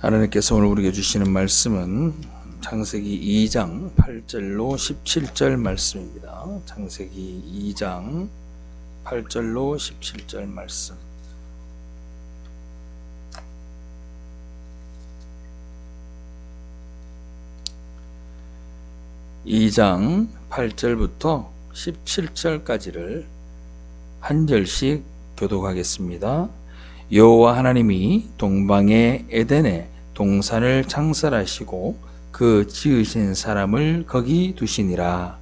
하나님께서 오늘 우리에게 주시는 말씀은 창세기 2장 8절로 17절 말씀입니다. 창세기 2장 8절로 17절 말씀. (2장 8절부터 17절까지를 한 절씩 교독하겠습니다. 여호와 하나님이 동방의 에덴에 동산을 창설하시고 그 지으신 사람을 거기 두시니라.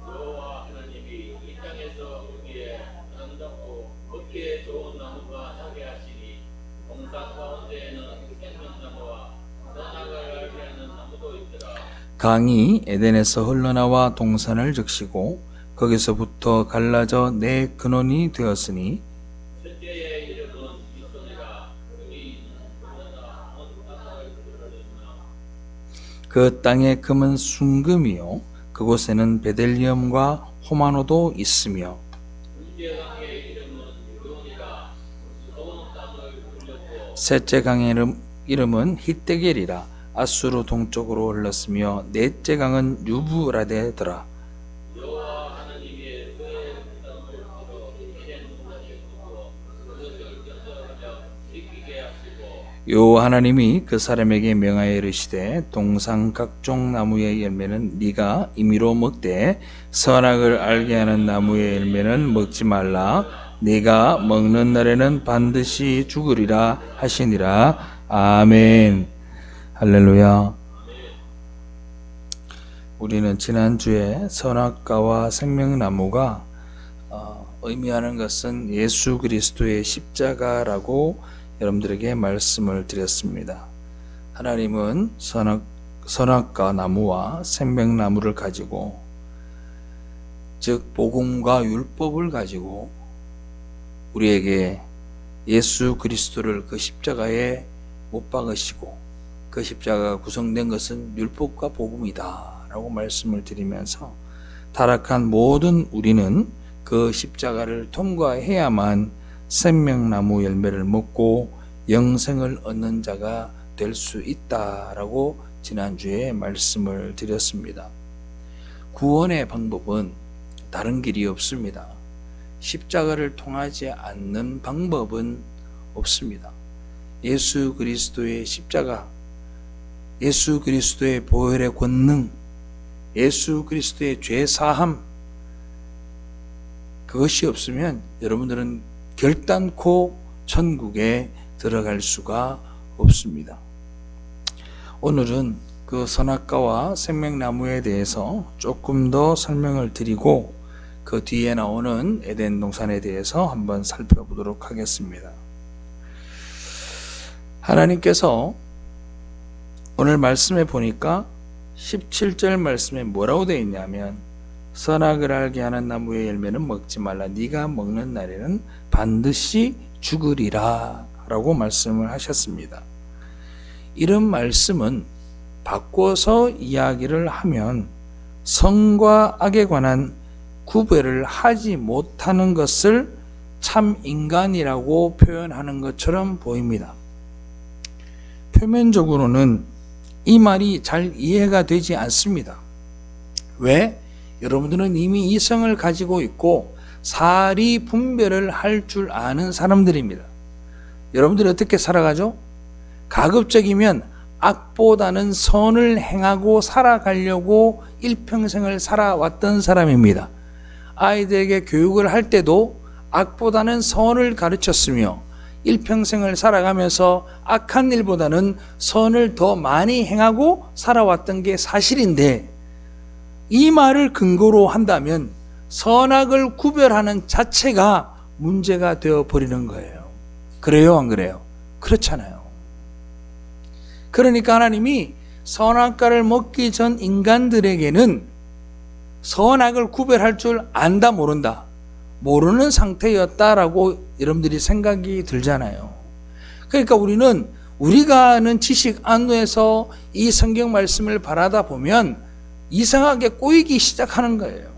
여호와 하나님이 이 땅에서 보기에 아름답고 먹기에 좋은 나무가 나게 하시니 동산 가운데에는 생명나무와 선악을 알게 하는 나무도 있더라. 강이 에덴에서 흘러나와 동산을 적시고 거기서부터 갈라져 네 근원이 되었으니 첫째의 이름은 이손이라. 그의 흘러나 온 땅을 그르르나. 그 땅의 금은 순금이요 그곳에는 베델리엄과 호마노도 있으며 둘째 강의 이름은 유론이라. 온 땅을 흘렸고 셋째 강의 이름은 히데겔이라. 아수르 동쪽으로 흘렀으며 넷째 강은 유브라데더라. 여호와 하나님이 그의 땅을 들어 에덴 동산에 두고 그것을 건설하며 지키게 하시고 여호와 하나님이 그 사람에게 명하여 이르시되 동산 각종 나무의 열매는 네가 임의로 먹되 선악을 알게 하는 나무의 열매는 먹지 말라. 네가 먹는 날에는 반드시 죽으리라 하시니라. 아멘. 할렐루야. 우리는 지난주에 선악과와 생명나무가 의미하는 것은 예수 그리스도의 십자가라고 여러분들에게 말씀을 드렸습니다. 하나님은 선악과 나무와 생명나무를 가지고, 즉 복음과 율법을 가지고 우리에게 예수 그리스도를 그 십자가에 못 박으시고, 그 십자가가 구성된 것은 율법과 복음이다 라고 말씀을 드리면서, 타락한 모든 우리는 그 십자가를 통과해야만 생명나무 열매를 먹고 영생을 얻는 자가 될 수 있다라고 지난주에 말씀을 드렸습니다. 구원의 방법은 다른 길이 없습니다. 십자가를 통하지 않는 방법은 없습니다. 예수 그리스도의 십자가, 예수 그리스도의 보혈의 권능, 예수 그리스도의 죄 사함, 그것이 없으면 여러분들은 결단코 천국에 들어갈 수가 없습니다. 오늘은 그 선악과와 생명나무에 대해서 조금 더 설명을 드리고 그 뒤에 나오는 에덴 동산에 대해서 한번 살펴보도록 하겠습니다. 하나님께서 오늘 말씀에 보니까 17절 말씀에 뭐라고 되어 있냐면, 선악을 알게 하는 나무의 열매는 먹지 말라. 네가 먹는 날에는 반드시 죽으리라 라고 말씀을 하셨습니다. 이런 말씀은 바꿔서 이야기를 하면 선과 악에 관한 구별을 하지 못하는 것을 참 인간이라고 표현하는 것처럼 보입니다. 표면적으로는 이 말이 잘 이해가 되지 않습니다. 왜? 여러분들은 이미 이성을 가지고 있고 사리 분별을 할 줄 아는 사람들입니다. 여러분들이 어떻게 살아가죠? 가급적이면 악보다는 선을 행하고 살아가려고 일평생을 살아왔던 사람입니다. 아이들에게 교육을 할 때도 악보다는 선을 가르쳤으며 일평생을 살아가면서 악한 일보다는 선을 더 많이 행하고 살아왔던 게 사실인데, 이 말을 근거로 한다면 선악을 구별하는 자체가 문제가 되어 버리는 거예요. 그래요, 안 그래요? 그렇잖아요. 그러니까 하나님이 선악과를 먹기 전 인간들에게는 선악을 구별할 줄 안다 모른다, 모르는 상태였다라고 여러분들이 생각이 들잖아요. 그러니까 우리가 아는 지식 안에서 이 성경 말씀을 바라다 보면 이상하게 꼬이기 시작하는 거예요.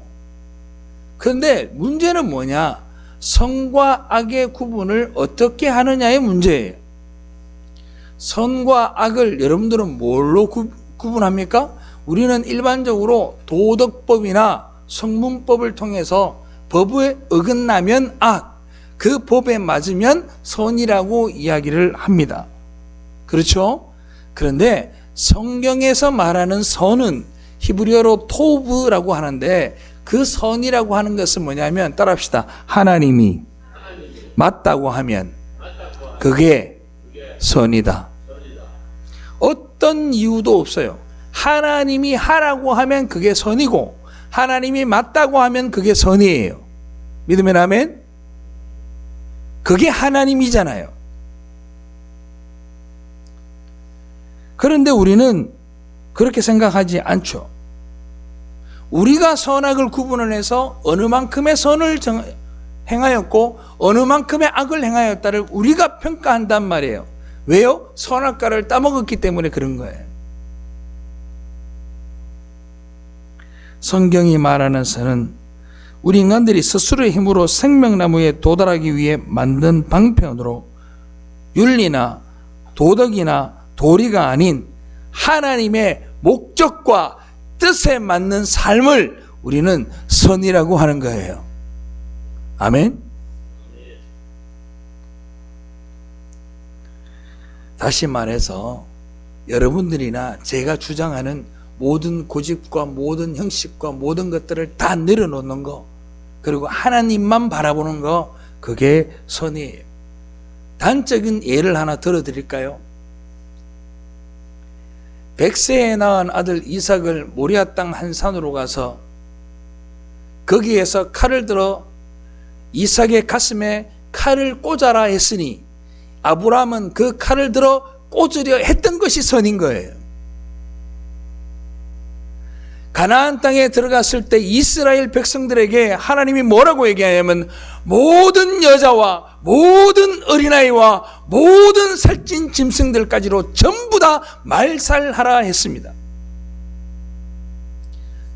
그런데 문제는 뭐냐? 선과 악의 구분을 어떻게 하느냐의 문제예요. 선과 악을 여러분들은 뭘로 구분합니까? 우리는 일반적으로 도덕법이나 성문법을 통해서 법에 어긋나면 악, 그 법에 맞으면 선이라고 이야기를 합니다. 그렇죠? 그런데 성경에서 말하는 선은 히브리어로 토브라고 하는데, 그 선이라고 하는 것은 뭐냐면, 따라합시다. 하나님이 맞다고 하면 그게 선이다. 어떤 이유도 없어요. 하나님이 하라고 하면 그게 선이고, 하나님이 맞다고 하면 그게 선이에요. 믿으면 아멘? 그게 하나님이잖아요. 그런데 우리는 그렇게 생각하지 않죠. 우리가 선악을 구분을 해서 어느 만큼의 선을 행하였고 어느 만큼의 악을 행하였다를 우리가 평가한단 말이에요. 왜요? 선악과를 따먹었기 때문에 그런 거예요. 성경이 말하는 선은 우리 인간들이 스스로의 힘으로 생명나무에 도달하기 위해 만든 방편으로 윤리나 도덕이나 도리가 아닌 하나님의 목적과 뜻에 맞는 삶을 우리는 선이라고 하는 거예요. 아멘? 다시 말해서 여러분들이나 제가 주장하는 모든 고집과 모든 형식과 모든 것들을 다 내려놓는 거, 그리고 하나님만 바라보는 거, 그게 선이에요. 단적인 예를 하나 들어드릴까요? 100세에 낳은 아들 이삭을 모리아 땅 한 산으로 가서 거기에서 칼을 들어 이삭의 가슴에 칼을 꽂아라 했으니 아브라함은 그 칼을 들어 꽂으려 했던 것이 선인 거예요. 가나안 땅에 들어갔을 때 이스라엘 백성들에게 하나님이 뭐라고 얘기하냐면, 모든 여자와 모든 어린아이와 모든 살찐 짐승들까지로 전부 다 말살하라 했습니다.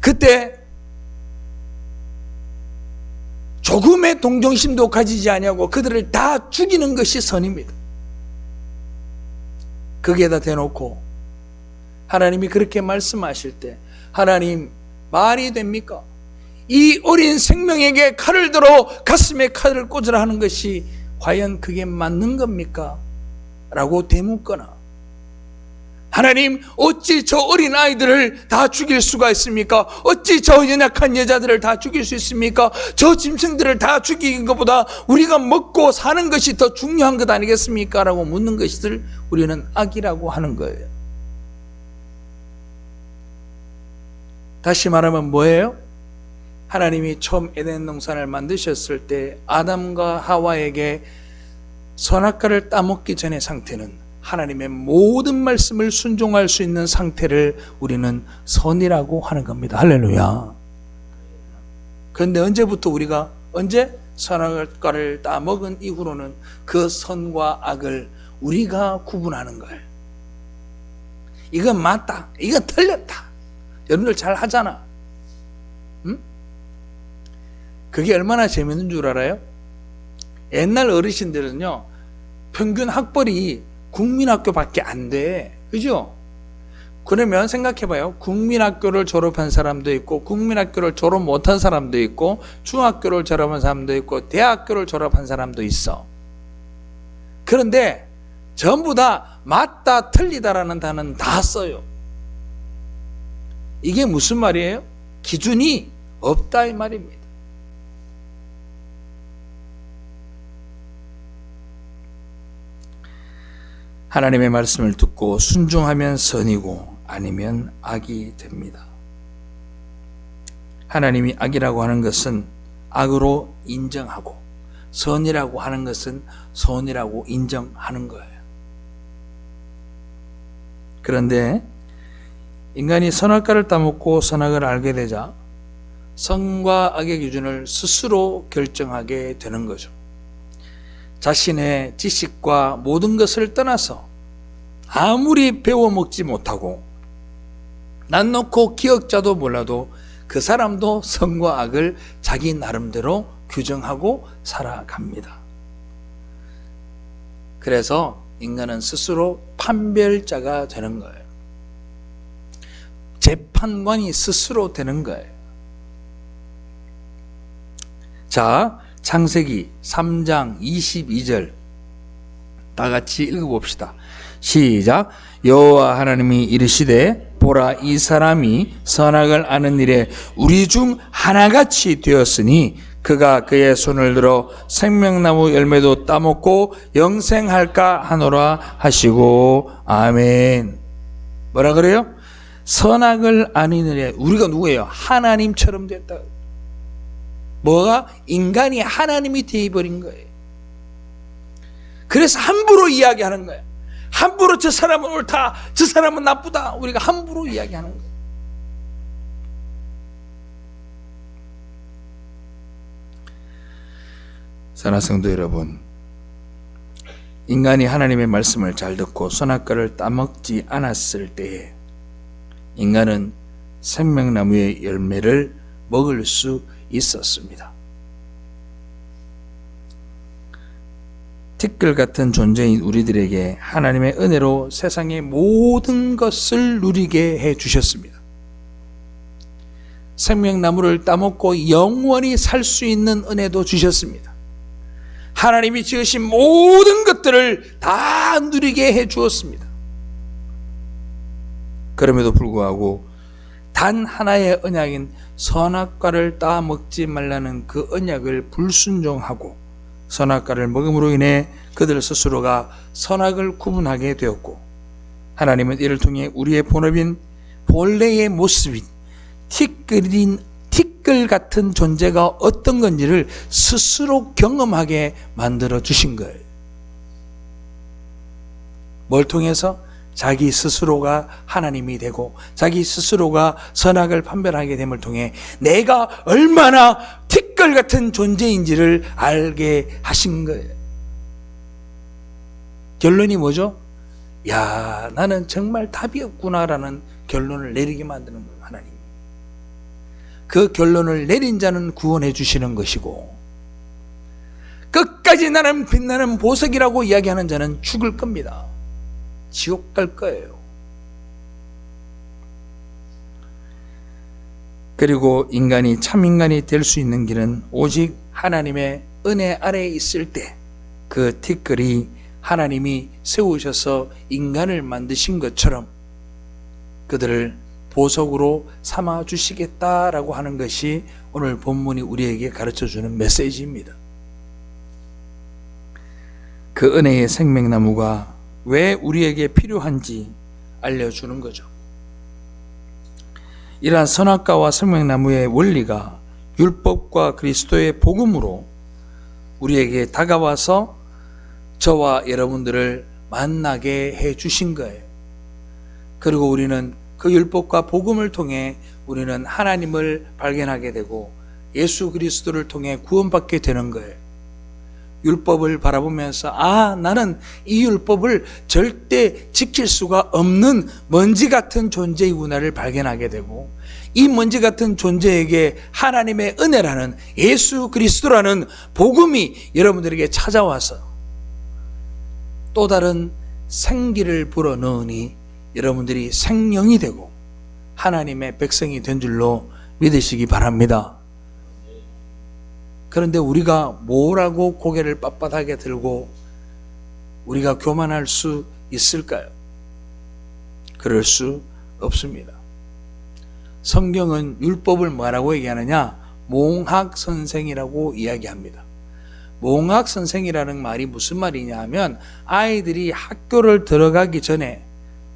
그때 조금의 동정심도 가지지 아니하고 그들을 다 죽이는 것이 선입니다. 거기에다 대놓고 하나님이 그렇게 말씀하실 때, 하나님, 말이 됩니까? 이 어린 생명에게 칼을 들어 가슴에 칼을 꽂으라 하는 것이 과연 그게 맞는 겁니까? 라고 되묻거나, 하나님, 어찌 저 어린 아이들을 다 죽일 수가 있습니까? 어찌 저 연약한 여자들을 다 죽일 수 있습니까? 저 짐승들을 다 죽이는 것보다 우리가 먹고 사는 것이 더 중요한 것 아니겠습니까? 라고 묻는 것을 우리는 악이라고 하는 거예요. 다시 말하면 뭐예요? 하나님이 처음 에덴 동산을 만드셨을 때 아담과 하와에게 선악과를 따먹기 전의 상태는 하나님의 모든 말씀을 순종할 수 있는 상태를 우리는 선이라고 하는 겁니다. 할렐루야. 그런데 언제부터 우리가, 선악과를 따먹은 이후로는 그 선과 악을 우리가 구분하는 거예요. 이건 맞다, 이건 틀렸다. 여러분들 잘 하잖아. 응? 그게 얼마나 재밌는 줄 알아요? 옛날 어르신들은요, 평균 학벌이 국민학교밖에 안 돼. 그죠? 그러면 생각해봐요. 국민학교를 졸업한 사람도 있고, 국민학교를 졸업 못한 사람도 있고, 중학교를 졸업한 사람도 있고, 대학교를 졸업한 사람도 있어. 그런데 전부 다 맞다, 틀리다라는 단어는 다 써요. 이게 무슨 말이에요? 기준이 없다 이 말입니다. 하나님의 말씀을 듣고 순종하면 선이고 아니면 악이 됩니다. 하나님이 악이라고 하는 것은 악으로 인정하고, 선이라고 하는 것은 선이라고 인정하는 거예요. 그런데 인간이 선악과를 따먹고 선악을 알게 되자 선과 악의 기준을 스스로 결정하게 되는 거죠. 자신의 지식과 모든 것을 떠나서 아무리 배워먹지 못하고 난 놓고 기억자도 몰라도 그 사람도 선과 악을 자기 나름대로 규정하고 살아갑니다. 그래서 인간은 스스로 판별자가 되는 거예요. 재판관이 스스로 되는 거예요. 자, 창세기 3장 22절 다 같이 읽어봅시다. 시작. 여호와 하나님이 이르시되 보라, 이 사람이 선악을 아는 일에 우리 중 하나같이 되었으니 그가 그의 손을 들어 생명나무 열매도 따먹고 영생할까 하노라 하시고. 아멘. 뭐라 그래요? 선악을 아는 일에 우리가 누구예요? 하나님처럼 됐다. 뭐가? 인간이 하나님이 되어버린 거예요. 그래서 함부로 이야기하는 거예요. 함부로 저 사람은 옳다, 저 사람은 나쁘다, 우리가 함부로 이야기하는 거예요. 사랑하는 성도 여러분, 인간이 하나님의 말씀을 잘 듣고 선악과를 따먹지 않았을 때에 인간은 생명나무의 열매를 먹을 수 있었습니다. 티끌 같은 존재인 우리들에게 하나님의 은혜로 세상의 모든 것을 누리게 해 주셨습니다. 생명나무를 따먹고 영원히 살 수 있는 은혜도 주셨습니다. 하나님이 지으신 모든 것들을 다 누리게 해 주었습니다. 그럼에도 불구하고 단 하나의 언약인 선악과를 따먹지 말라는 그 언약을 불순종하고 선악과를 먹음으로 인해 그들 스스로가 선악을 구분하게 되었고, 하나님은 이를 통해 우리의 본업인 본래의 모습인 티끌 같은 존재가 어떤 건지를 스스로 경험하게 만들어 주신 거예요. 뭘 통해서? 자기 스스로가 하나님이 되고 자기 스스로가 선악을 판별하게 됨을 통해 내가 얼마나 티끌 같은 존재인지를 알게 하신 거예요. 결론이 뭐죠? 야, 나는 정말 답이 없구나라는 결론을 내리게 만드는 거예요, 하나님. 그 결론을 내린 자는 구원해 주시는 것이고, 끝까지 나는 빛나는 보석이라고 이야기하는 자는 죽을 겁니다. 지옥 갈 거예요. 그리고 인간이 참 인간이 될 수 있는 길은 오직 하나님의 은혜 아래에 있을 때 그 티끌이 하나님이 세우셔서 인간을 만드신 것처럼 그들을 보석으로 삼아 주시겠다라고 하는 것이 오늘 본문이 우리에게 가르쳐주는 메시지입니다. 그 은혜의 생명나무가 왜 우리에게 필요한지 알려주는 거죠. 이러한 선악과와 생명나무의 원리가 율법과 그리스도의 복음으로 우리에게 다가와서 저와 여러분들을 만나게 해 주신 거예요. 그리고 우리는 그 율법과 복음을 통해 우리는 하나님을 발견하게 되고 예수 그리스도를 통해 구원받게 되는 거예요. 율법을 바라보면서 나는 이 율법을 절대 지킬 수가 없는 먼지 같은 존재이구나를 발견하게 되고, 이 먼지 같은 존재에게 하나님의 은혜라는 예수 그리스도라는 복음이 여러분들에게 찾아와서 또 다른 생기를 불어넣으니 여러분들이 생명이 되고 하나님의 백성이 된 줄로 믿으시기 바랍니다. 그런데 우리가 뭐라고 고개를 빳빳하게 들고 우리가 교만할 수 있을까요? 그럴 수 없습니다. 성경은 율법을 뭐라고 얘기하느냐? 몽학선생이라고 이야기합니다. 몽학선생이라는 말이 무슨 말이냐 하면, 아이들이 학교를 들어가기 전에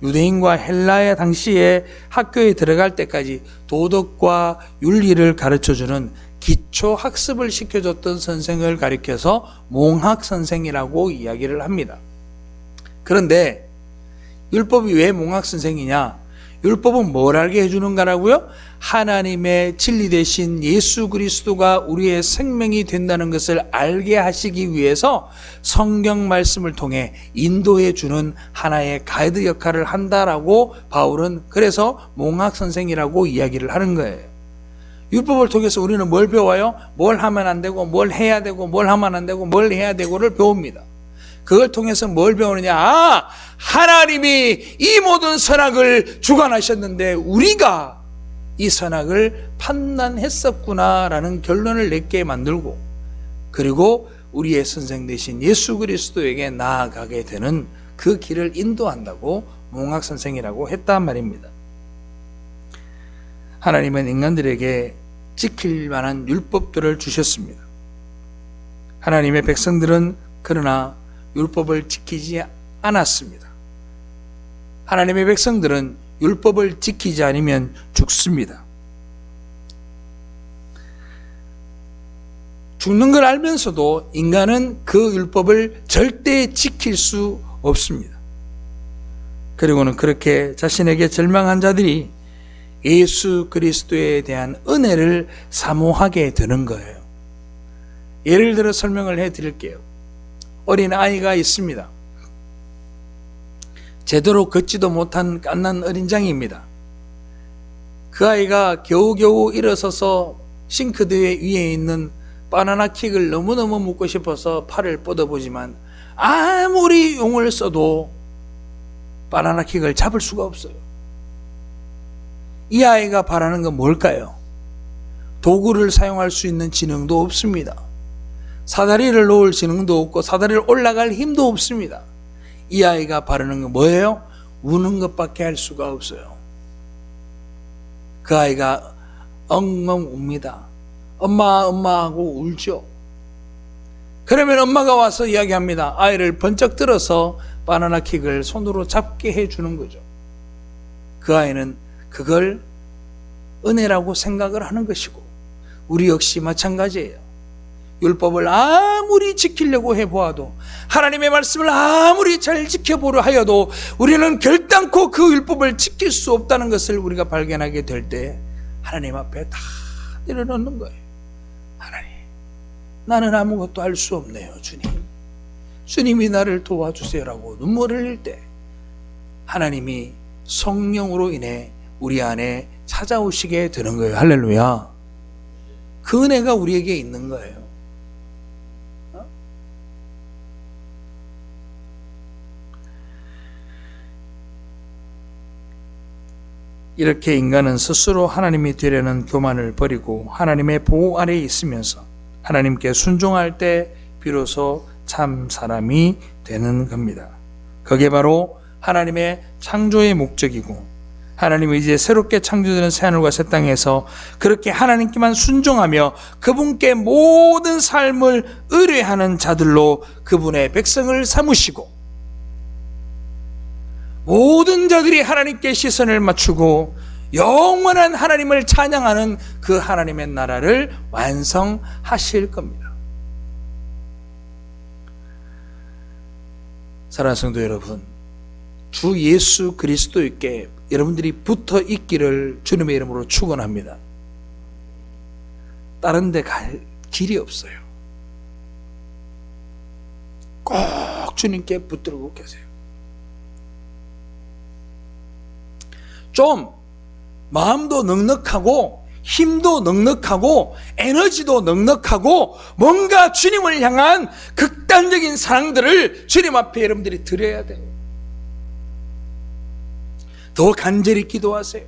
유대인과 헬라의 당시에 학교에 들어갈 때까지 도덕과 윤리를 가르쳐주는 기초 학습을 시켜줬던 선생을 가리켜서 몽학선생이라고 이야기를 합니다. 그런데 율법이 왜 몽학선생이냐? 율법은 뭘 알게 해주는가라고요? 하나님의 진리 되신 예수 그리스도가 우리의 생명이 된다는 것을 알게 하시기 위해서 성경 말씀을 통해 인도해 주는 하나의 가이드 역할을 한다라고 바울은 그래서 몽학선생이라고 이야기를 하는 거예요. 율법을 통해서 우리는 뭘 배워요? 뭘 하면 안 되고, 뭘 해야 되고, 뭘 하면 안 되고, 뭘 해야 되고를 배웁니다. 그걸 통해서 뭘 배우느냐? 하나님이 이 모든 선악을 주관하셨는데 우리가 이 선악을 판단했었구나라는 결론을 내게 만들고, 그리고 우리의 선생 되신 예수 그리스도에게 나아가게 되는 그 길을 인도한다고 몽학선생이라고 했단 말입니다. 하나님은 인간들에게 지킬 만한 율법들을 주셨습니다. 하나님의 백성들은 그러나 율법을 지키지 않았습니다. 하나님의 백성들은 율법을 지키지 않으면 죽습니다. 죽는 걸 알면서도 인간은 그 율법을 절대 지킬 수 없습니다. 그리고는 그렇게 자신에게 절망한 자들이 예수 그리스도에 대한 은혜를 사모하게 되는 거예요. 예를 들어 설명을 해드릴게요. 어린 아이가 있습니다. 제대로 걷지도 못한 갓난 어린장입니다. 그 아이가 겨우겨우 일어서서 싱크대 위에 있는 바나나 킥을 너무너무 먹고 싶어서 팔을 뻗어보지만 아무리 용을 써도 바나나 킥을 잡을 수가 없어요. 이 아이가 바라는 건 뭘까요? 도구를 사용할 수 있는 지능도 없습니다. 사다리를 놓을 지능도 없고 사다리를 올라갈 힘도 없습니다. 이 아이가 바라는 건 뭐예요? 우는 것밖에 할 수가 없어요. 그 아이가 엉엉 웁니다. 엄마 엄마 하고 울죠. 그러면 엄마가 와서 이야기합니다. 아이를 번쩍 들어서 바나나 킥을 손으로 잡게 해주는 거죠. 그 아이는 그걸 은혜라고 생각을 하는 것이고, 우리 역시 마찬가지예요. 율법을 아무리 지키려고 해보아도, 하나님의 말씀을 아무리 잘 지켜보려 하여도 우리는 결단코 그 율법을 지킬 수 없다는 것을 우리가 발견하게 될 때 하나님 앞에 다 내려놓는 거예요. 하나님, 나는 아무것도 할 수 없네요. 주님이 나를 도와주세요라고 눈물을 흘릴 때 하나님이 성령으로 인해 우리 안에 찾아오시게 되는 거예요. 할렐루야. 그 은혜가 우리에게 있는 거예요. 이렇게 인간은 스스로 하나님이 되려는 교만을 버리고 하나님의 보호 아래에 있으면서 하나님께 순종할 때 비로소 참 사람이 되는 겁니다. 그게 바로 하나님의 창조의 목적이고, 하나님은 이제 새롭게 창조되는 새하늘과 새 땅에서 그렇게 하나님께만 순종하며 그분께 모든 삶을 의뢰하는 자들로 그분의 백성을 삼으시고, 모든 자들이 하나님께 시선을 맞추고 영원한 하나님을 찬양하는 그 하나님의 나라를 완성하실 겁니다. 사랑하는 성도 여러분, 주 예수 그리스도께 여러분들이 붙어 있기를 주님의 이름으로 축원합니다. 다른 데 갈 길이 없어요. 꼭 주님께 붙들고 계세요. 좀 마음도 넉넉하고 힘도 넉넉하고 에너지도 넉넉하고 뭔가 주님을 향한 극단적인 사랑들을 주님 앞에 여러분들이 드려야 돼요. 더 간절히 기도하세요.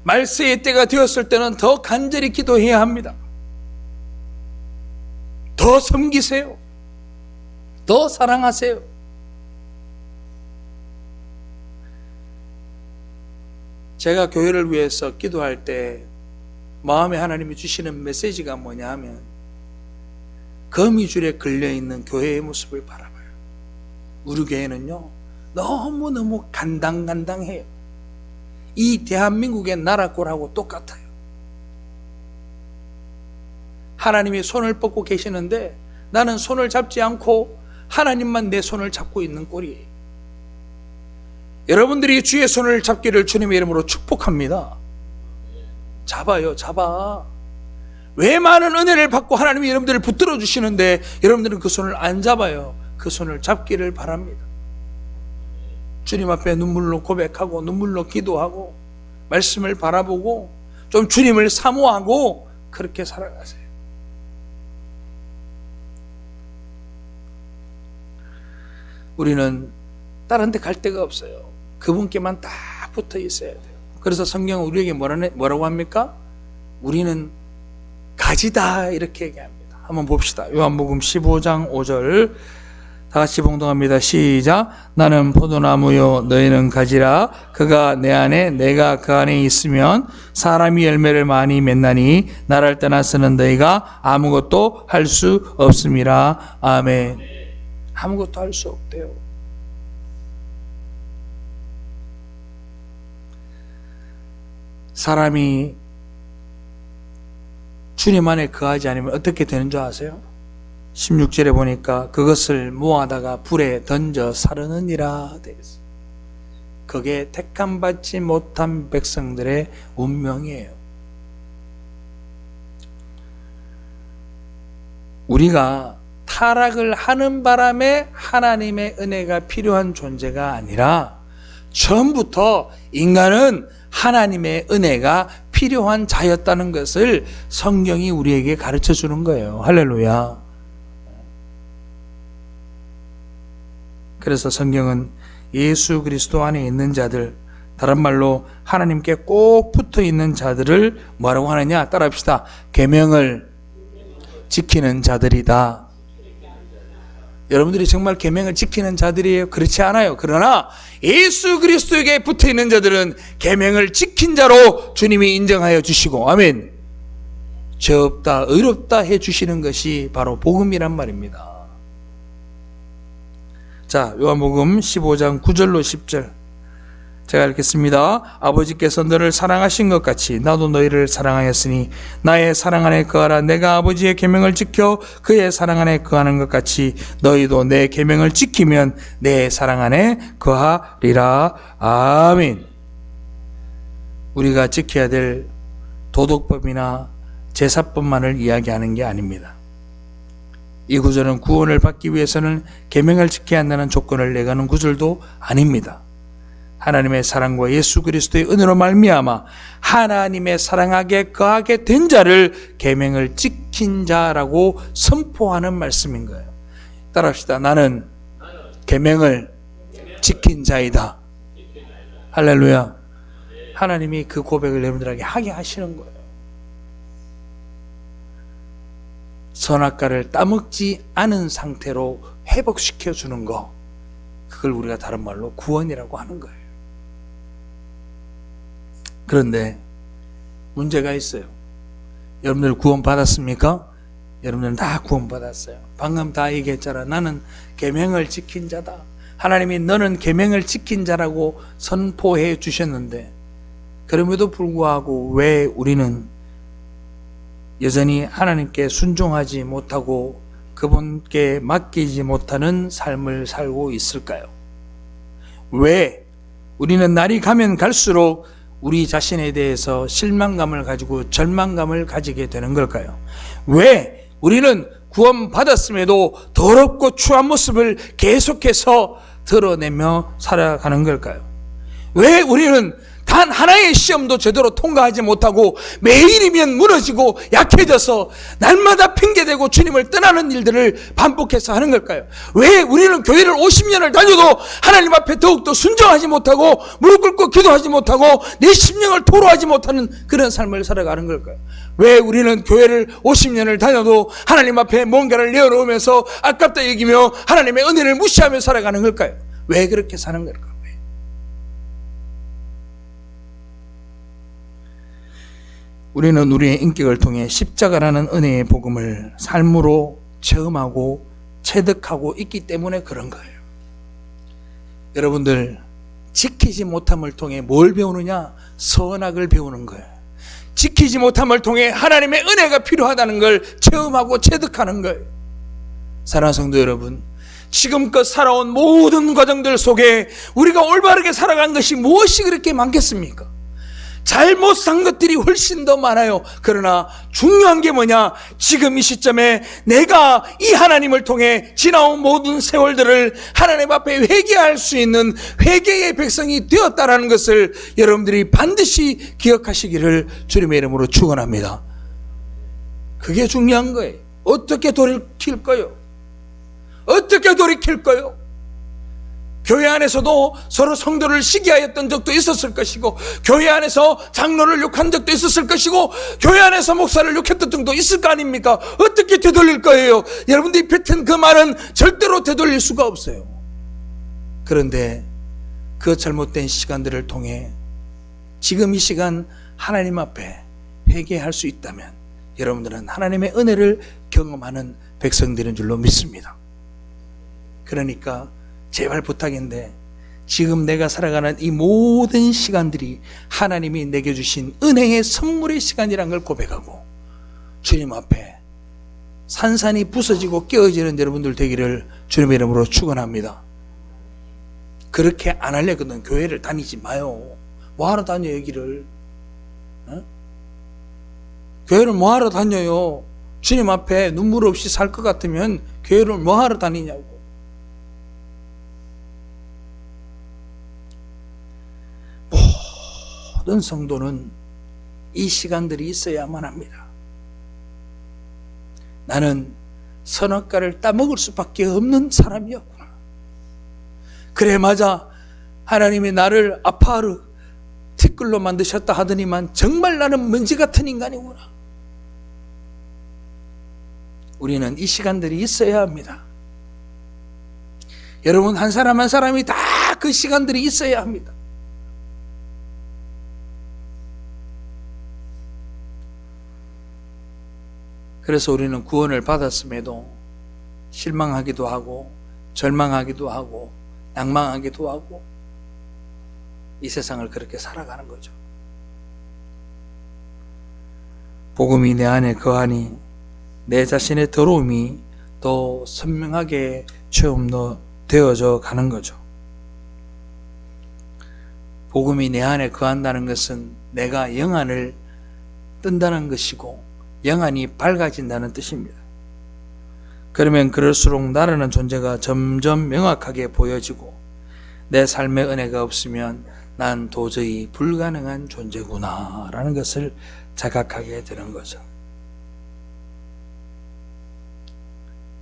말세의 때가 되었을 때는 더 간절히 기도해야 합니다. 더 섬기세요. 더 사랑하세요. 제가 교회를 위해서 기도할 때 마음에 하나님이 주시는 메시지가 뭐냐 하면, 거미줄에 걸려있는 교회의 모습을 바라봐요. 우리 교회는요 너무너무 간당간당해요. 이 대한민국의 나라꼴하고 똑같아요. 하나님이 손을 뻗고 계시는데 나는 손을 잡지 않고 하나님만 내 손을 잡고 있는 꼴이에요. 여러분들이 주의 손을 잡기를 주님의 이름으로 축복합니다. 잡아요, 잡아. 왜 많은 은혜를 받고 하나님이 여러분들을 붙들어 주시는데 여러분들은 그 손을 안 잡아요? 그 손을 잡기를 바랍니다. 주님 앞에 눈물로 고백하고 눈물로 기도하고 말씀을 바라보고 좀 주님을 사모하고 그렇게 살아가세요. 우리는 다른 데 갈 데가 없어요. 그분께만 딱 붙어 있어야 돼요. 그래서 성경은 우리에게 뭐라고 합니까? 우리는 가지다 이렇게 얘기합니다. 한번 봅시다. 요한복음 15장 5절 다 같이 봉독합니다. 시작. 나는 포도나무요 너희는 가지라. 그가 내 안에 내가 그 안에 있으면 사람이 열매를 많이 맺나니 나를 떠나서는 너희가 아무것도 할 수 없음이라. 아멘. 아무것도 할 수 없대요. 사람이 주님 안에 거하지 않으면 어떻게 되는 줄 아세요? 16절에 보니까 그것을 모아다가 불에 던져 사르느니라 되어 있어요. 그게 택함받지 못한 백성들의 운명이에요. 우리가 타락을 하는 바람에 하나님의 은혜가 필요한 존재가 아니라 처음부터 인간은 하나님의 은혜가 필요한 자였다는 것을 성경이 우리에게 가르쳐 주는 거예요. 할렐루야. 그래서 성경은 예수 그리스도 안에 있는 자들, 다른 말로 하나님께 꼭 붙어 있는 자들을 뭐라고 하느냐? 따라합시다. 계명을 지키는 자들이다. 여러분들이 정말 계명을 지키는 자들이에요? 그렇지 않아요. 그러나 예수 그리스도에게 붙어 있는 자들은 계명을 지킨 자로 주님이 인정하여 주시고, 아멘. 죄 없다, 의롭다 해 주시는 것이 바로 복음이란 말입니다. 자, 요한복음 15장 9절로 10절 제가 읽겠습니다. 아버지께서 너를 사랑하신 것 같이 나도 너희를 사랑하였으니 나의 사랑 안에 거하라. 내가 아버지의 계명을 지켜 그의 사랑 안에 거하는 것 같이 너희도 내 계명을 지키면 내 사랑 안에 거하리라. 아멘. 우리가 지켜야 될 도덕법이나 제사법만을 이야기하는 게 아닙니다. 이 구절은 구원을 받기 위해서는 계명을 지켜야 한다는 조건을 내가는 구절도 아닙니다. 하나님의 사랑과 예수 그리스도의 은혜로 말미암아 하나님의 사랑하게 거하게 된 자를 계명을 지킨 자라고 선포하는 말씀인 거예요. 따라합시다. 나는 계명을 지킨 자이다. 할렐루야. 하나님이 그 고백을 여러분들에게 하게 하시는 거예요. 선악과를 따먹지 않은 상태로 회복시켜 주는 거, 그걸 우리가 다른 말로 구원이라고 하는 거예요. 그런데 문제가 있어요. 여러분들 구원 받았습니까? 여러분들은 다 구원 받았어요. 방금 다 얘기했잖아. 나는 계명을 지킨 자다. 하나님이 너는 계명을 지킨 자라고 선포해 주셨는데, 그럼에도 불구하고 왜 우리는 여전히 하나님께 순종하지 못하고 그분께 맡기지 못하는 삶을 살고 있을까요? 왜 우리는 날이 가면 갈수록 우리 자신에 대해서 실망감을 가지고 절망감을 가지게 되는 걸까요? 왜 우리는 구원받았음에도 더럽고 추한 모습을 계속해서 드러내며 살아가는 걸까요? 왜 우리는 단 하나의 시험도 제대로 통과하지 못하고 매일이면 무너지고 약해져서 날마다 핑계대고 주님을 떠나는 일들을 반복해서 하는 걸까요? 왜 우리는 교회를 50년을 다녀도 하나님 앞에 더욱더 순종하지 못하고 무릎 꿇고 기도하지 못하고 내 심령을 토로하지 못하는 그런 삶을 살아가는 걸까요? 왜 우리는 교회를 50년을 다녀도 하나님 앞에 뭔가를 내어놓으면서 아깝다 여기며 하나님의 은혜를 무시하며 살아가는 걸까요? 왜 그렇게 사는 걸까요? 우리는 우리의 인격을 통해 십자가라는 은혜의 복음을 삶으로 체험하고 체득하고 있기 때문에 그런 거예요. 여러분들, 지키지 못함을 통해 뭘 배우느냐? 선악을 배우는 거예요. 지키지 못함을 통해 하나님의 은혜가 필요하다는 걸 체험하고 체득하는 거예요. 사랑하는 성도 여러분, 지금껏 살아온 모든 과정들 속에 우리가 올바르게 살아간 것이 무엇이 그렇게 많겠습니까? 잘못 산 것들이 훨씬 더 많아요. 그러나 중요한 게 뭐냐? 지금 이 시점에 내가 이 하나님을 통해 지나온 모든 세월들을 하나님 앞에 회개할 수 있는 회개의 백성이 되었다는 것을 여러분들이 반드시 기억하시기를 주님의 이름으로 축원합니다. 그게 중요한 거예요. 어떻게 돌이킬 거요? 어떻게 돌이킬 거요? 교회 안에서도 서로 성도를 시기하였던 적도 있었을 것이고, 교회 안에서 장로를 욕한 적도 있었을 것이고, 교회 안에서 목사를 욕했던 적도 있을 거 아닙니까? 어떻게 되돌릴 거예요? 여러분들이 뱉은 그 말은 절대로 되돌릴 수가 없어요. 그런데 그 잘못된 시간들을 통해 지금 이 시간 하나님 앞에 회개할 수 있다면 여러분들은 하나님의 은혜를 경험하는 백성들인 줄로 믿습니다. 그러니까 제발 부탁인데, 지금 내가 살아가는 이 모든 시간들이 하나님이 내게 주신 은혜의 선물의 시간이란 걸 고백하고 주님 앞에 산산이 부서지고 깨어지는 여러분들 되기를 주님의 이름으로 축원합니다. 그렇게 안 하려거든 교회를 다니지 마요. 뭐하러 다녀요 여기를? 교회를 뭐하러 다녀요? 주님 앞에 눈물 없이 살 것 같으면 교회를 뭐하러 다니냐고. 모든 성도는 이 시간들이 있어야만 합니다. 나는 선악과를 따먹을 수밖에 없는 사람이었구나. 그래 맞아, 하나님이 나를 아파하르 티끌로 만드셨다 하더니만 정말 나는 먼지 같은 인간이구나. 우리는 이 시간들이 있어야 합니다. 여러분 한 사람 한 사람이 다 그 시간들이 있어야 합니다. 그래서 우리는 구원을 받았음에도 실망하기도 하고 절망하기도 하고 낭망하기도 하고 이 세상을 그렇게 살아가는 거죠. 복음이 내 안에 거하니 내 자신의 더러움이 더 선명하게 체험되어져 가는 거죠. 복음이 내 안에 거한다는 것은 내가 영안을 뜬다는 것이고 영안이 밝아진다는 뜻입니다. 그러면 그럴수록 나라는 존재가 점점 명확하게 보여지고 내 삶의 은혜가 없으면 난 도저히 불가능한 존재구나 라는 것을 자각하게 되는 거죠.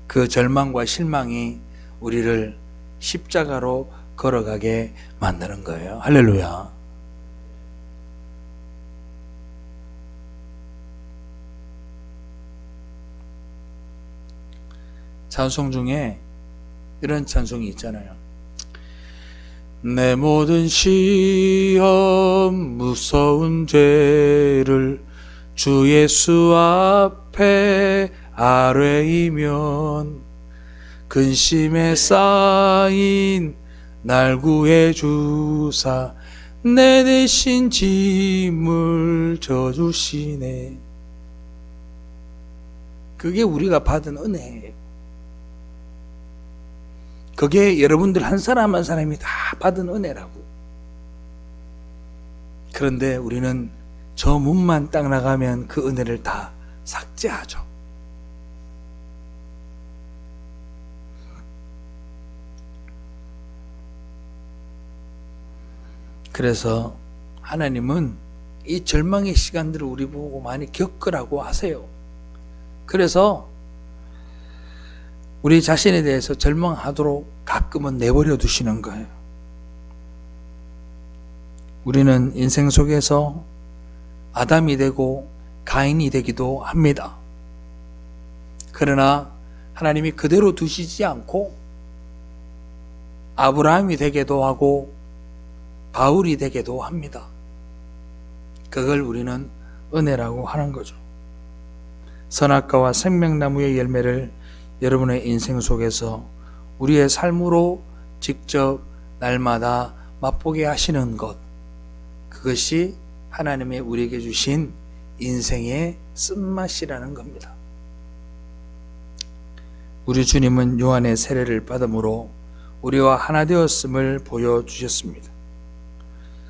그 절망과 실망이 우리를 십자가로 걸어가게 만드는 거예요. 할렐루야. 찬송 중에 이런 찬송이 있잖아요. 내 모든 시험 무서운 죄를 주 예수 앞에 아뢰이면 근심에 쌓인 날 구해 주사 내 대신 짐을 져주시네. 그게 우리가 받은 은혜예요. 그게 여러분들 한 사람 한 사람이 다 받은 은혜라고. 그런데 우리는 저 문만 딱 나가면 그 은혜를 다 삭제하죠. 그래서 하나님은 이 절망의 시간들을 우리 보고 많이 겪으라고 하세요. 그래서 우리 자신에 대해서 절망하도록 가끔은 내버려 두시는 거예요. 우리는 인생 속에서 아담이 되고 가인이 되기도 합니다. 그러나 하나님이 그대로 두시지 않고 아브라함이 되게도 하고 바울이 되게도 합니다. 그걸 우리는 은혜라고 하는 거죠. 선악과와 생명나무의 열매를 여러분의 인생 속에서 우리의 삶으로 직접 날마다 맛보게 하시는 것, 그것이 하나님의 우리에게 주신 인생의 쓴맛이라는 겁니다. 우리 주님은 요한의 세례를 받음으로 우리와 하나 되었음을 보여주셨습니다.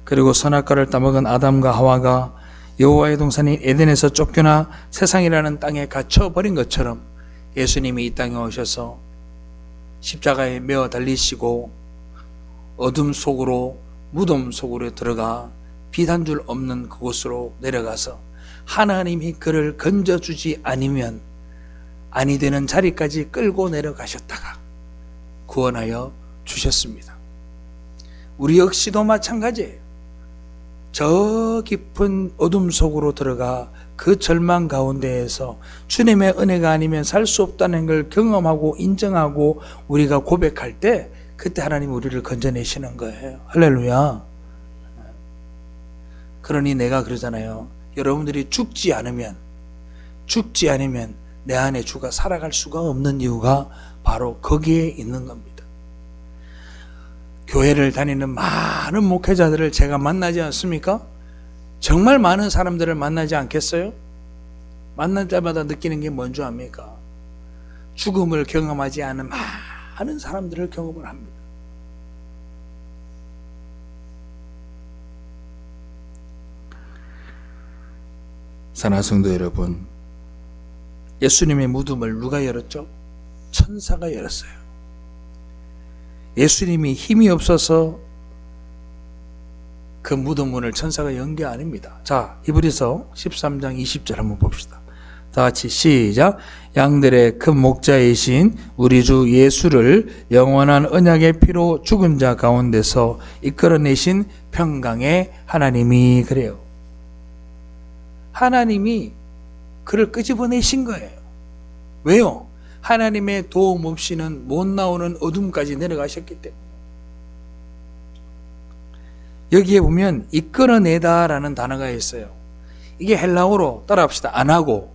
그리고 선악과를 따먹은 아담과 하와가 여호와의 동산인 에덴에서 쫓겨나 세상이라는 땅에 갇혀버린 것처럼 예수님이 이 땅에 오셔서 십자가에 매어 달리시고 어둠 속으로 무덤 속으로 들어가 빛 한 줄 없는 그곳으로 내려가서 하나님이 그를 건져주지 않으면 아니 되는 자리까지 끌고 내려가셨다가 구원하여 주셨습니다. 우리 역시도 마찬가지예요. 저 깊은 어둠 속으로 들어가 그 절망 가운데에서 주님의 은혜가 아니면 살 수 없다는 걸 경험하고 인정하고 우리가 고백할 때 그때 하나님 우리를 건져내시는 거예요. 할렐루야. 그러니 내가 그러잖아요. 여러분들이 죽지 않으면 내 안에 주가 살아갈 수가 없는 이유가 바로 거기에 있는 겁니다. 교회를 다니는 많은 목회자들을 제가 만나지 않습니까? 정말 많은 사람들을 만나지 않겠어요? 만날 때마다 느끼는 게 뭔 줄 압니까? 죽음을 경험하지 않은 많은 사람들을 경험을 합니다. 사랑하는 성도 여러분, 예수님의 무덤을 누가 열었죠? 천사가 열었어요. 예수님이 힘이 없어서 그 무덤 문을 천사가 연 게 아닙니다. 자, 히브리서 13장 20절 한번 봅시다. 다 같이 시작. 양들의 큰 목자이신 우리 주 예수를 영원한 언약의 피로 죽은 자 가운데서 이끌어내신 평강의 하나님이 그래요. 하나님이 그를 끄집어내신 거예요. 왜요? 하나님의 도움 없이는 못 나오는 어둠까지 내려가셨기 때문에. 여기에 보면 이끌어내다라는 단어가 있어요. 이게 헬라어로 따라합시다. 안 하고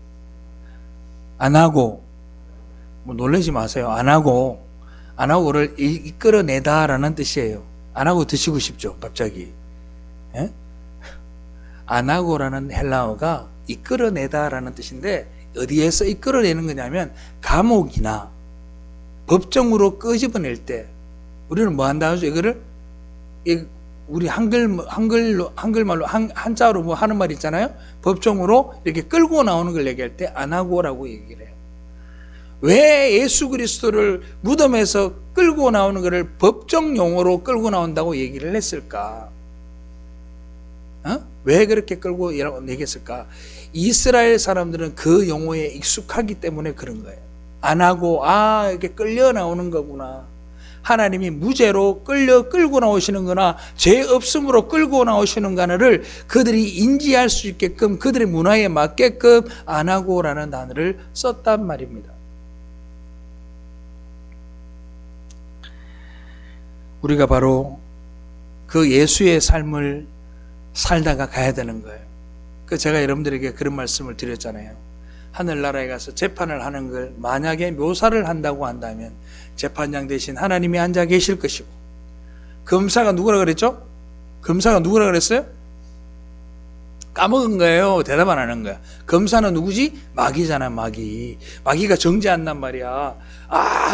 뭐 놀라지 마세요. 안 하고를 이끌어내다라는 뜻이에요. 안 하고 드시고 싶죠, 갑자기. 예? 안 하고라는 헬라어가 이끌어내다라는 뜻인데 어디에서 이끌어내는 거냐면 감옥이나 법정으로 끄집어낼 때 우리는 뭐 한다 하죠? 이거를 우리 한글말로 한자로 뭐 하는 말 있잖아요. 법정으로 이렇게 끌고 나오는 걸 얘기할 때 안 하고라고 얘기를 해요. 왜 예수 그리스도를 무덤에서 끌고 나오는 것을 법정 용어로 끌고 나온다고 얘기를 했을까? 왜 그렇게 끌고 얘기했을까? 이스라엘 사람들은 그 용어에 익숙하기 때문에 그런 거예요. 안 하고 이렇게 끌려 나오는 거구나. 하나님이 무죄로 끌고 나오시는 거나 죄 없음으로 끌고 나오시는 거를 그들이 인지할 수 있게끔 그들의 문화에 맞게끔 안 하고라는 단어를 썼단 말입니다. 우리가 바로 그 예수의 삶을 살다가 가야 되는 거예요. 제가 여러분들에게 그런 말씀을 드렸잖아요. 하늘나라에 가서 재판을 하는 걸 만약에 묘사를 한다고 한다면 재판장 대신 하나님이 앉아 계실 것이고, 검사가 누구라 그랬죠? 검사가 누구라 그랬어요? 까먹은 거예요. 대답 안 하는 거야. 검사는 누구지? 마귀잖아, 마귀. 마귀가 정죄한단 말이야.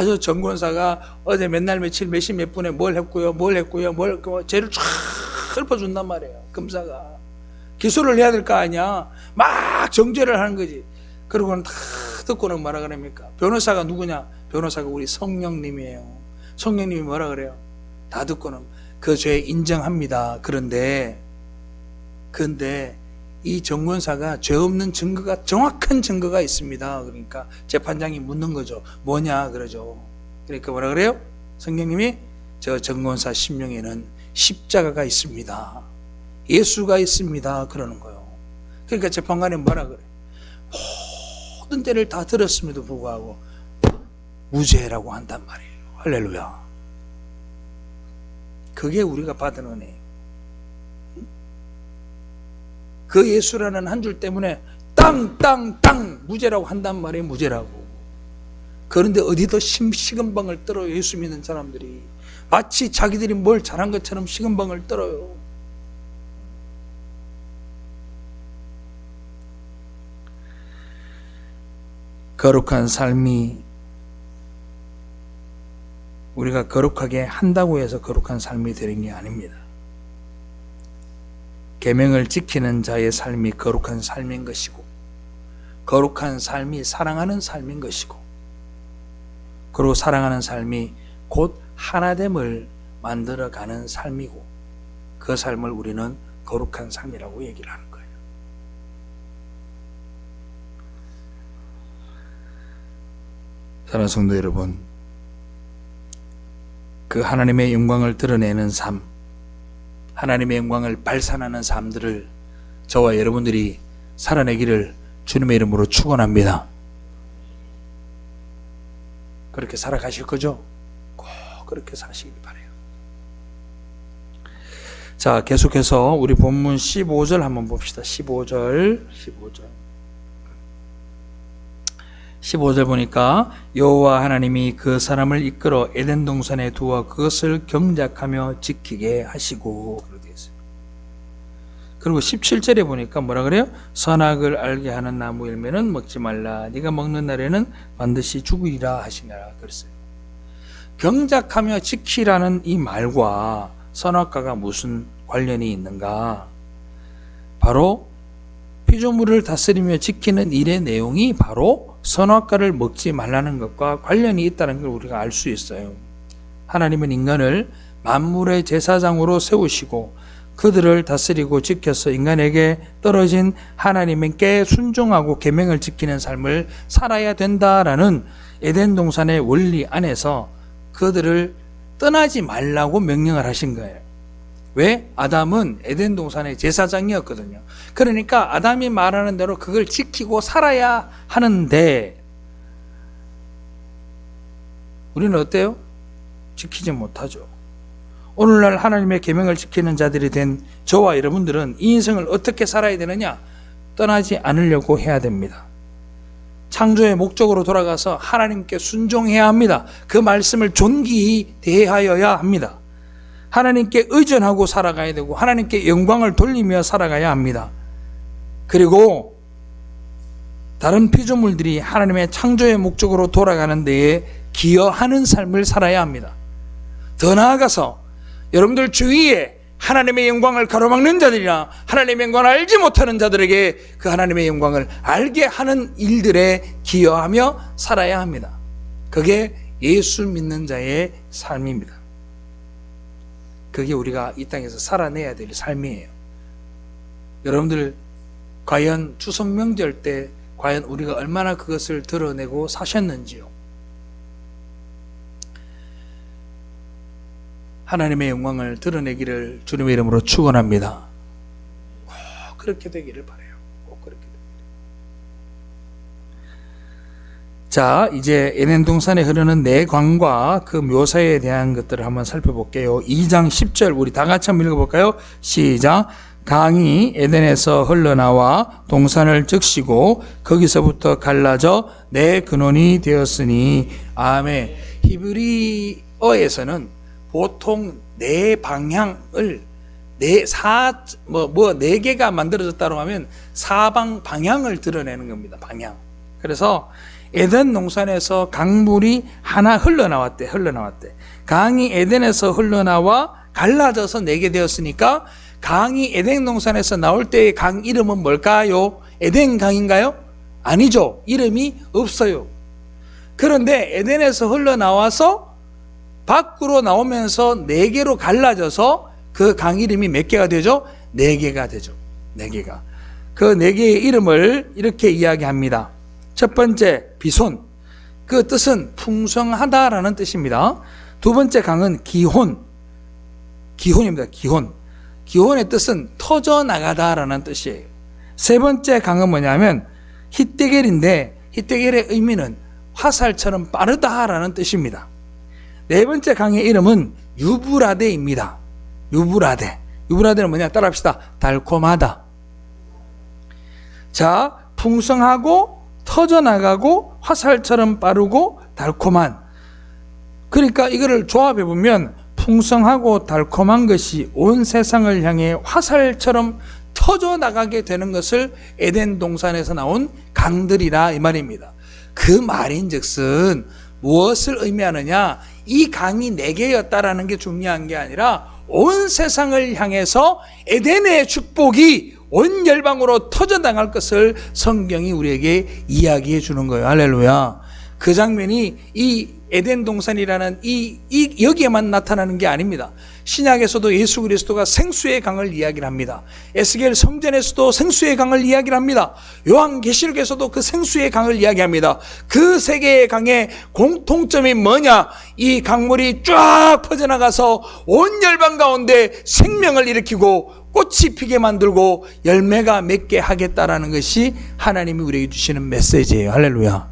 저 정권사가 어제 맨날 며칠 몇 시 몇 분에 뭘 했고요, 죄를 쫙 읊어준단 말이에요. 검사가. 기소를 해야 될 거 아니야. 막 정죄를 하는 거지. 그러고는 다 듣고는 뭐라 그럽니까? 변호사가 누구냐? 변호사가 우리 성령님이에요. 성령님이 뭐라 그래요? 다 듣고는 그 죄 인정합니다. 그런데 이 정권사가 죄 없는 증거가, 정확한 증거가 있습니다. 그러니까 재판장이 묻는 거죠. 뭐냐 그러죠. 그러니까 뭐라 그래요? 성령님이 저 정권사 심령에는 십자가가 있습니다. 예수가 있습니다. 그러는 거예요. 그러니까 재판관이 뭐라 그래? 모든 때를 다 들었음에도 불구하고 무죄라고 한단 말이에요. 할렐루야. 그게 우리가 받은 은혜예요. 그 예수라는 한 줄 때문에 땅 무죄라고 한단 말이에요. 무죄라고. 그런데 어디도 시금방을 떨어요. 예수 믿는 사람들이 마치 자기들이 뭘 잘한 것처럼 시금방을 떨어요. 거룩한 삶이, 우리가 거룩하게 한다고 해서 거룩한 삶이 되는 게 아닙니다. 계명을 지키는 자의 삶이 거룩한 삶인 것이고, 거룩한 삶이 사랑하는 삶인 것이고, 그리고 사랑하는 삶이 곧 하나됨을 만들어가는 삶이고, 그 삶을 우리는 거룩한 삶이라고 얘기를 하는 거예요. 사랑하는 성도 여러분, 그 하나님의 영광을 드러내는 삶, 하나님의 영광을 발산하는 삶들을 저와 여러분들이 살아내기를 주님의 이름으로 축원합니다. 그렇게 살아가실 거죠? 꼭 그렇게 사시길 바라요. 자, 계속해서 우리 본문 15절 한번 봅시다. 15절 보니까 여호와 하나님이 그 사람을 이끌어 에덴 동산에 두어 그것을 경작하며 지키게 하시고, 그렇게 했어요. 그리고 17절에 보니까 뭐라 그래요? 선악을 알게 하는 나무 열매는 먹지 말라. 네가 먹는 날에는 반드시 죽으리라 하시니라 그랬어요. 경작하며 지키라는 이 말과 선악과가 무슨 관련이 있는가? 바로 피조물을 다스리며 지키는 일의 내용이 바로 선악과를 먹지 말라는 것과 관련이 있다는 걸 우리가 알 수 있어요. 하나님은 인간을 만물의 제사장으로 세우시고 그들을 다스리고 지켜서 인간에게 떨어진 하나님께 순종하고 계명을 지키는 삶을 살아야 된다라는 에덴 동산의 원리 안에서 그들을 떠나지 말라고 명령을 하신 거예요. 왜? 아담은 에덴 동산의 제사장이었거든요. 그러니까 아담이 말하는 대로 그걸 지키고 살아야 하는데 우리는 어때요? 지키지 못하죠. 오늘날 하나님의 계명을 지키는 자들이 된 저와 여러분들은 이 인생을 어떻게 살아야 되느냐? 떠나지 않으려고 해야 됩니다. 창조의 목적으로 돌아가서 하나님께 순종해야 합니다. 그 말씀을 존귀히 대하여야 합니다. 하나님께 의존하고 살아가야 되고 하나님께 영광을 돌리며 살아가야 합니다. 그리고 다른 피조물들이 하나님의 창조의 목적으로 돌아가는 데에 기여하는 삶을 살아야 합니다. 더 나아가서 여러분들 주위에 하나님의 영광을 가로막는 자들이나 하나님의 영광을 알지 못하는 자들에게 그 하나님의 영광을 알게 하는 일들에 기여하며 살아야 합니다. 그게 예수 믿는 자의 삶입니다. 그게 우리가 이 땅에서 살아내야 될 삶이에요. 여러분들 과연 추석 명절 때 과연 우리가 얼마나 그것을 드러내고 사셨는지요? 하나님의 영광을 드러내기를 주님의 이름으로 축원합니다. 꼭 그렇게 되기를 바라요. 꼭 그렇게 되기를. 자, 이제 에덴 동산에 흐르는 내광과 그 묘사에 대한 것들을 한번 살펴볼게요. 2장 10절 우리 다 같이 한번 읽어볼까요? 시작. 강이 에덴에서 흘러나와 동산을 적시고 거기서부터 갈라져 내 근원이 되었으니. 아멘. 히브리어에서는 보통 네 방향을 네 개가 만들어졌다고 하면 사방 방향을 드러내는 겁니다. 방향. 그래서 에덴 동산에서 강물이 하나 흘러나왔대. 강이 에덴에서 흘러나와 갈라져서 네 개 되었으니까 강이 에덴 동산에서 나올 때의 강 이름은 뭘까요? 에덴 강인가요? 아니죠. 이름이 없어요. 그런데 에덴에서 흘러나와서 밖으로 나오면서 네 개로 갈라져서 그 강 이름이 몇 개가 되죠? 네 개가 되죠. 네 개가. 그 네 개의 이름을 이렇게 이야기합니다. 첫 번째, 비손. 그 뜻은 풍성하다라는 뜻입니다. 두 번째 강은 기혼. 기혼입니다. 기혼. 기혼의 뜻은 터져나가다라는 뜻이에요. 세 번째 강은 뭐냐면 히데겔인데 히데겔의 의미는 화살처럼 빠르다라는 뜻입니다. 네 번째 강의 이름은 유브라데입니다. 유브라데. 유브라데는 뭐냐? 따라합시다. 달콤하다. 자, 풍성하고 터져나가고 화살처럼 빠르고 달콤한. 그러니까 이거를 조합해 보면 풍성하고 달콤한 것이 온 세상을 향해 화살처럼 터져나가게 되는 것을 에덴 동산에서 나온 강들이라 이 말입니다. 그 말인즉슨 무엇을 의미하느냐? 이 강이 네 개였다라는 게 중요한 게 아니라 온 세상을 향해서 에덴의 축복이 온 열방으로 터져나갈 것을 성경이 우리에게 이야기해 주는 거예요. 할렐루야. 그 장면이 이 에덴 동산이라는 여기에만 나타나는 게 아닙니다. 신약에서도 예수 그리스도가 생수의 강을 이야기를 합니다. 에스겔 성전에서도 생수의 강을 이야기를 합니다. 요한계시록에서도 그 생수의 강을 이야기합니다. 그 세 개의 강의 공통점이 뭐냐? 이 강물이 쫙 퍼져나가서 온 열방 가운데 생명을 일으키고 꽃이 피게 만들고 열매가 맺게 하겠다라는 것이 하나님이 우리에게 주시는 메시지예요. 할렐루야.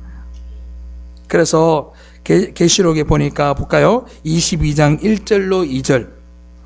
그래서 계시록에 보니까 볼까요? 22장 1절로 2절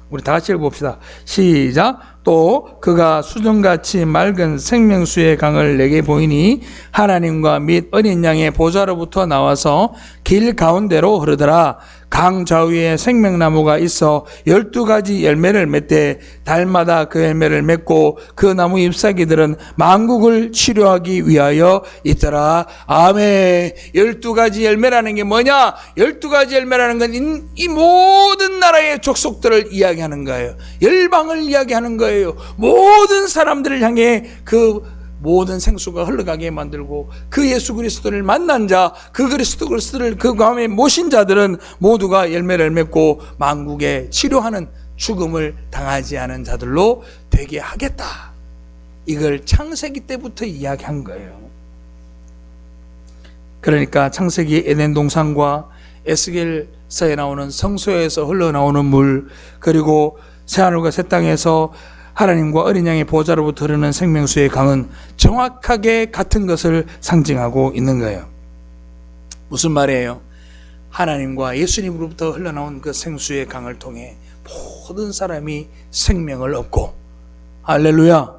우리 다 같이 읽어봅시다. 시작. 또 그가 수정같이 맑은 생명수의 강을 내게 보이니 하나님과 및 어린 양의 보좌로부터 나와서 길 가운데로 흐르더라. 강 좌우에 생명나무가 있어 12가지 열매를 맺되 달마다 그 열매를 맺고 그 나무 잎사귀들은 만국을 치료하기 위하여 있더라. 아멘. 12가지 열매라는 게 뭐냐? 12가지 열매라는 건 이 모든 나라의 족속들을 이야기하는 거예요. 열방을 이야기하는 거예요. 모든 사람들을 향해 그 모든 생수가 흘러가게 만들고 그 예수 그리스도를 만난 자, 그 그리스도를 그 가운데 모신 자들은 모두가 열매를 맺고 만국에 치료하는 죽음을 당하지 않은 자들로 되게 하겠다. 이걸 창세기 때부터 이야기한 거예요. 그러니까 창세기 에덴 동산과 에스겔서에 나오는 성소에서 흘러나오는 물, 그리고 새하늘과 새 땅에서 하나님과 어린 양의 보좌로부터 흐르는 생명수의 강은 정확하게 같은 것을 상징하고 있는 거예요. 무슨 말이에요? 하나님과 예수님으로부터 흘러나온 그 생수의 강을 통해 모든 사람이 생명을 얻고, 할렐루야,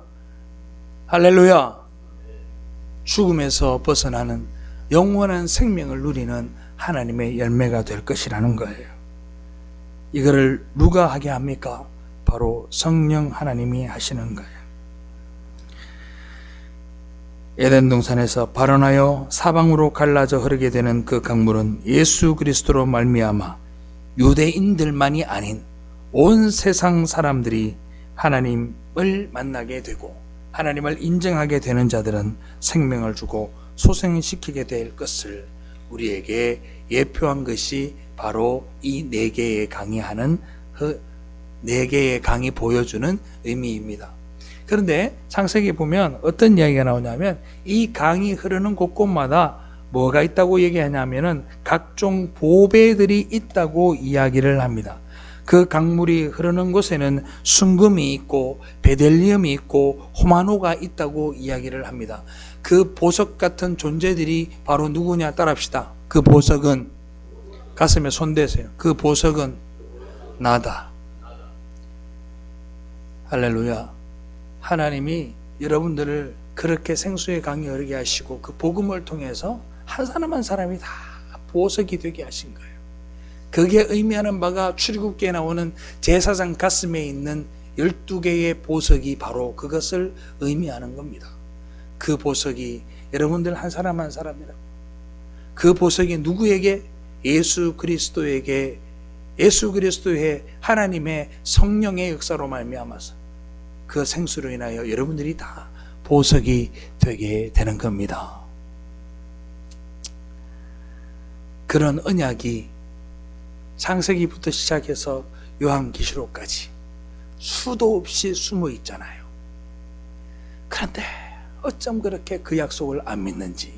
할렐루야, 죽음에서 벗어나는 영원한 생명을 누리는 하나님의 열매가 될 것이라는 거예요. 이거를 누가 하게 합니까? 바로 성령 하나님이 하시는 거예요. 에덴 동산에서 발원하여 사방으로 갈라져 흐르게 되는 그 강물은 예수 그리스도로 말미암아 유대인들만이 아닌 온 세상 사람들이 하나님을 만나게 되고 하나님을 인정하게 되는 자들은 생명을 주고 소생시키게 될 것을 우리에게 예표한 것이 바로 이 네 개의 강이 하는 네 개의 강이 보여주는 의미입니다. 그런데 창세기에 보면 어떤 이야기가 나오냐면 이 강이 흐르는 곳곳마다 뭐가 있다고 얘기하냐면은 각종 보배들이 있다고 이야기를 합니다. 그 강물이 흐르는 곳에는 순금이 있고 베델리엄이 있고 호마노가 있다고 이야기를 합니다. 그 보석 같은 존재들이 바로 누구냐 따라합시다. 그 보석은 가슴에 손대세요. 그 보석은 나다. 할렐루야. 하나님이 여러분들을 그렇게 생수의 강이 흐르게 하시고 그 복음을 통해서 한 사람 한 사람이 다 보석이 되게 하신 거예요. 그게 의미하는 바가 출애굽기에 나오는 제사장 가슴에 있는 12개의 보석이 바로 그것을 의미하는 겁니다. 그 보석이 여러분들 한 사람 한 사람이라고. 그 보석이 누구에게? 예수 그리스도에게, 예수 그리스도의 하나님의 성령의 역사로 말미암아서 그 생수로 인하여 여러분들이 다 보석이 되게 되는 겁니다. 그런 언약이 창세기부터 시작해서 요한계시록까지 수도 없이 숨어 있잖아요. 그런데 어쩜 그렇게 그 약속을 안 믿는지,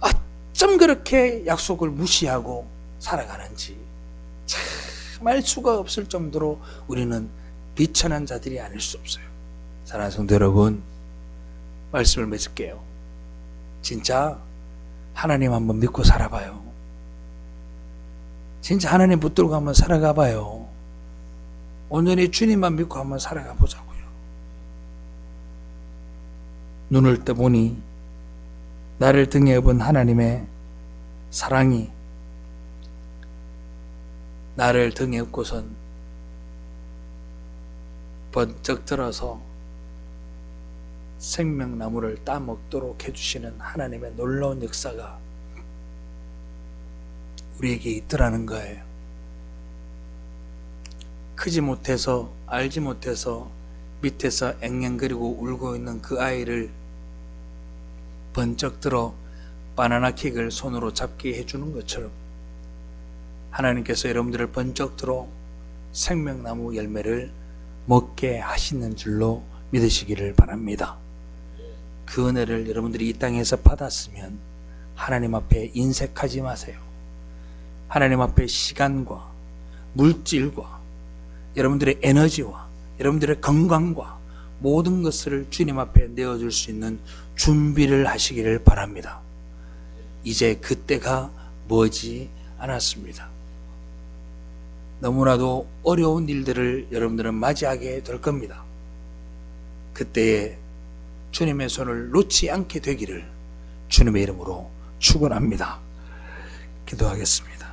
어쩜 그렇게 약속을 무시하고 살아가는지 참 알 수가 없을 정도로 우리는 비천한 자들이 아닐 수 없어요. 사랑하는 성도 여러분, 말씀을 맺을게요. 진짜 하나님 한번 믿고 살아봐요. 진짜 하나님 붙들고 한번 살아가봐요. 온전히 주님만 믿고 한번 살아가 보자고요. 눈을 떠보니 나를 등에 업은 하나님의 사랑이 나를 등에 업고선 번쩍 들어서 생명나무를 따먹도록 해주시는 하나님의 놀라운 역사가 우리에게 있더라는 거예요. 크지 못해서 알지 못해서 밑에서 앵앵거리고 울고 있는 그 아이를 번쩍 들어 바나나 킥을 손으로 잡게 해주는 것처럼 하나님께서 여러분들을 번쩍 들어 생명나무 열매를 먹게 하시는 줄로 믿으시기를 바랍니다. 그 은혜를 여러분들이 이 땅에서 받았으면 하나님 앞에 인색하지 마세요. 하나님 앞에 시간과 물질과 여러분들의 에너지와 여러분들의 건강과 모든 것을 주님 앞에 내어줄 수 있는 준비를 하시기를 바랍니다. 이제 그때가 머지 않았습니다. 너무나도 어려운 일들을 여러분들은 맞이하게 될 겁니다. 그때에 주님의 손을 놓지 않게 되기를 주님의 이름으로 축원합니다. 기도하겠습니다.